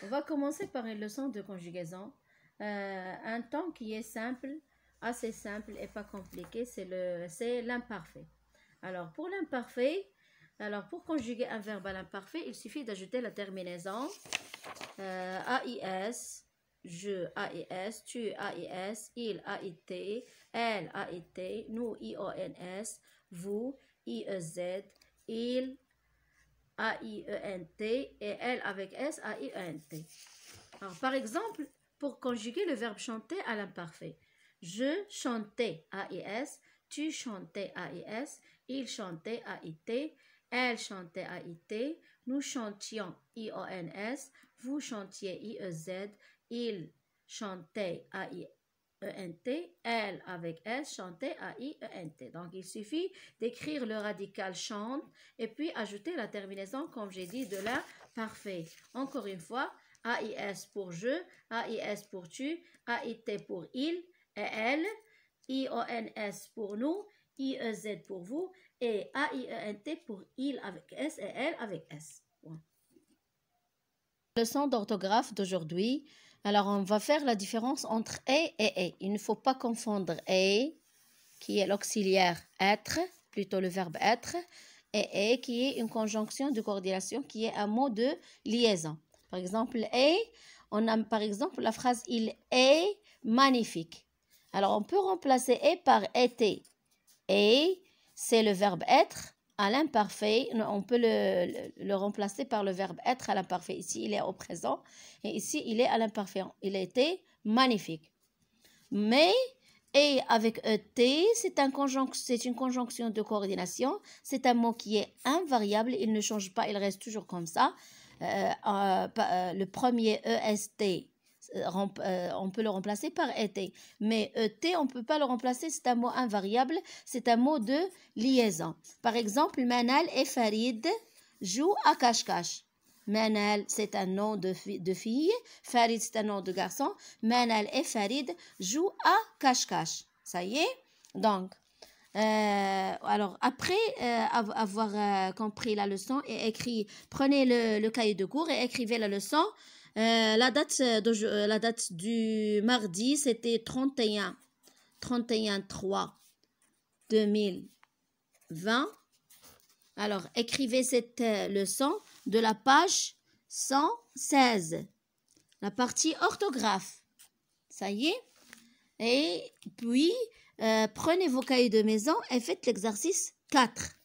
On va commencer par une leçon de conjugaison. Un temps qui est simple, assez simple et pas compliqué, c'est l'imparfait. Alors, pour l'imparfait, pour conjuguer un verbe à l'imparfait, il suffit d'ajouter la terminaison AIS, je AIS, tu AIS, il AIT, elle AIT, nous IONS, vous IEZ, il AIENT et elle avec S AIENT. Alors, par exemple, pour conjuguer le verbe chanter à l'imparfait, je chantais AIS, tu chantais AIS, il chantait AIT, elle chantait AIT, nous chantions IONS, vous chantiez IEZ, il chantait AIENT, elle avec S chantait AIENT. Donc, il suffit d'écrire le radical chante et puis ajouter la terminaison, comme j'ai dit, de l'imparfait. Encore une fois, AIS pour je, AIS pour tu, AIT pour il et elle, IONS pour nous, IEZ pour vous et AIENT pour il avec S et elle avec S. Bon. Leçon d'orthographe d'aujourd'hui. Alors, on va faire la différence entre et et. Il ne faut pas confondre et, qui est l'auxiliaire être, plutôt le verbe être, et qui est une conjonction de coordination, qui est un mot de liaison. Par exemple, et, on a par exemple la phrase « Il est magnifique ». Alors, on peut remplacer « et » par « était ». Et, c'est le verbe « être ». À l'imparfait, on peut le remplacer par le verbe « être » à l'imparfait. Ici, il est au présent. Et ici, il est à l'imparfait. Il était magnifique. Mais, et avec ET, c'est une conjonction de coordination. C'est un mot qui est invariable. Il ne change pas, il reste toujours comme ça. Le premier EST, on peut le remplacer par ET. Mais ET, on ne peut pas le remplacer, c'est un mot invariable, c'est un mot de liaison. Par exemple, Manal et Farid jouent à cache-cache. Manal, c'est un nom de fille. Farid, c'est un nom de garçon. Manal et Farid jouent à cache-cache. Ça y est? Donc, alors, après avoir compris la leçon et écrit, prenez le cahier de cours et écrivez la leçon. La date du mardi, c'était 31/3/2020. Alors, écrivez cette leçon de la page 116, la partie orthographe. Ça y est? Et puis, prenez vos cahiers de maison et faites l'exercice 4.